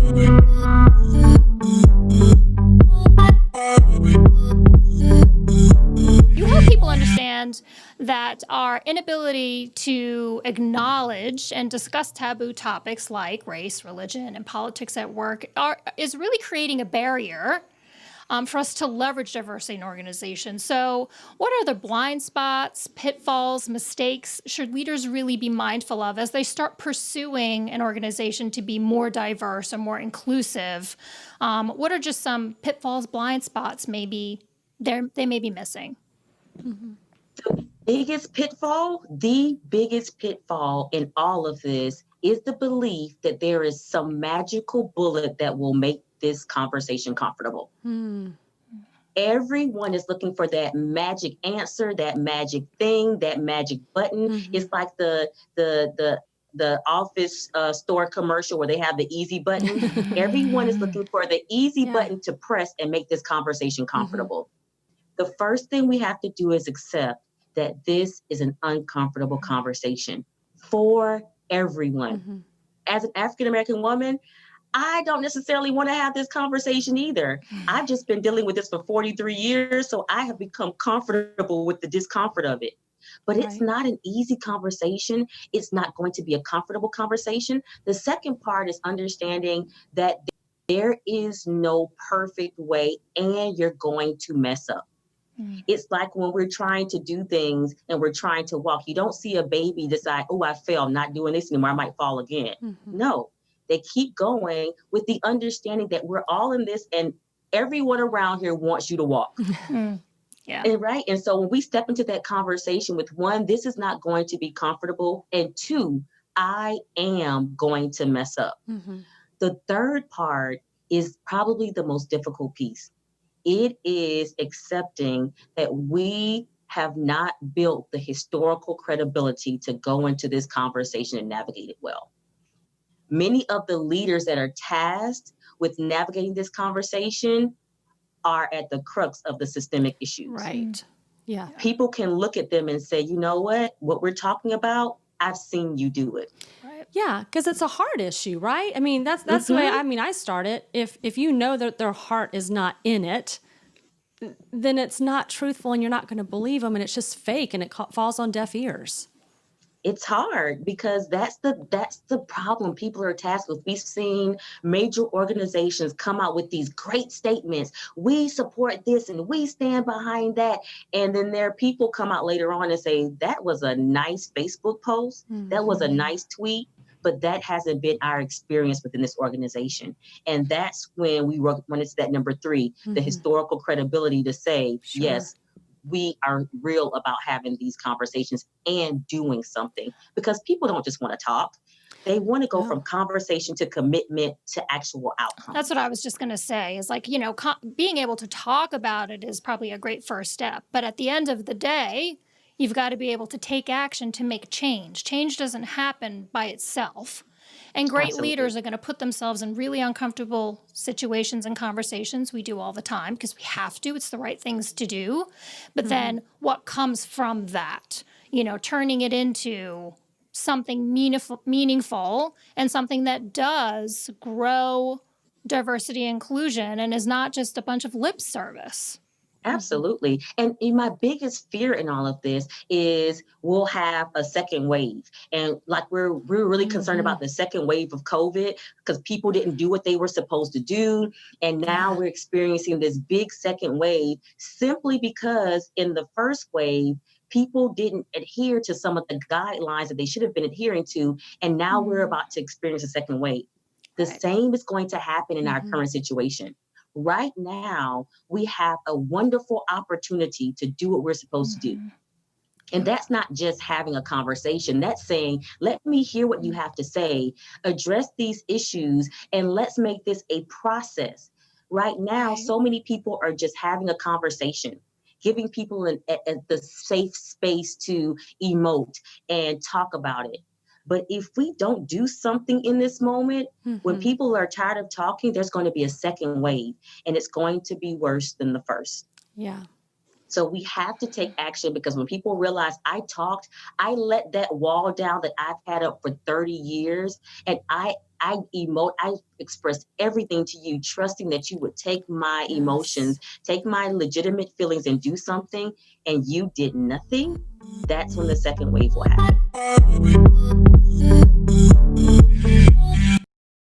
You help people understand that our inability to acknowledge and discuss taboo topics like race, religion, and politics at work is really creating a barrier for us to leverage diversity in organizations. So what are the blind spots, pitfalls, mistakes should leaders really be mindful of as they start pursuing an organization to be more diverse or more inclusive? What are just some pitfalls, blind spots maybe they may be missing? The biggest pitfall in all of this is the belief that there is some magical bullet that will make this conversation comfortable. Everyone is looking for that magic answer, that magic thing, that magic button. It's like the office store commercial where they have the easy button. Everyone is looking for the easy button to press and make this conversation comfortable. The first thing we have to do is accept that this is an uncomfortable conversation for everyone. As an African-American woman, I don't necessarily want to have this conversation either. I've just been dealing with this for 43 years, so I have become comfortable with the discomfort of it. But it's not an easy conversation. It's not going to be a comfortable conversation. The second part is understanding that there is no perfect way and you're going to mess up. It's like when we're trying to do things and we're trying to walk, you don't see a baby decide, oh, I fell, I'm not doing this anymore, I might fall again. No, they keep going with the understanding that we're all in this and everyone around here wants you to walk. And so when we step into that conversation with one, this is not going to be comfortable. And two, I am going to mess up. The third part is probably the most difficult piece. It is accepting that we have not built the historical credibility to go into this conversation and navigate it well. Many of the leaders that are tasked with navigating this conversation are at the crux of the systemic issues. People can look at them and say, you know what we're talking about, I've seen you do it. Yeah, because it's a heart issue, right? I mean, that's the way, I start it. If you know that their heart is not in it, then it's not truthful and you're not going to believe them and it's just fake and it falls on deaf ears. It's hard because that's the problem people are tasked with. We've seen major organizations come out with these great statements. We support this and we stand behind that. And then there are people come out later on and say, that was a nice Facebook post. That was a nice tweet. But that hasn't been our experience within this organization. And that's when we run into that number 3, the historical credibility to say, yes, we are real about having these conversations and doing something, because people don't just want to talk. They want to go from conversation to commitment to actual outcome. That's what I was just going to say is like, being able to talk about it is probably a great first step. But at the end of the day, you've got to be able to take action to make change. Change doesn't happen by itself. And great leaders are going to put themselves in really uncomfortable situations and conversations. We do all the time because we have to. It's the right things to do. But then what comes from that? Turning it into something meaningful and something that does grow diversity and inclusion and is not just a bunch of lip service. Absolutely. And my biggest fear in all of this is we'll have a second wave. And like we're really concerned about the second wave of COVID because people didn't do what they were supposed to do. And now we're experiencing this big second wave simply because in the first wave, people didn't adhere to some of the guidelines that they should have been adhering to. And now we're about to experience a second wave. The same is going to happen in our current situation. Right now, we have a wonderful opportunity to do what we're supposed to do. And that's not just having a conversation. That's saying, let me hear what you have to say, address these issues, and let's make this a process. Right now, so many people are just having a conversation, giving people the safe space to emote and talk about it. But if we don't do something in this moment, when people are tired of talking, there's going to be a second wave and it's going to be worse than the first. Yeah. So we have to take action because when people realize I talked, I let that wall down that I've had up for 30 years and I I expressed everything to you, trusting that you would take my emotions, take my legitimate feelings and do something, and you did nothing, that's when the second wave will happen.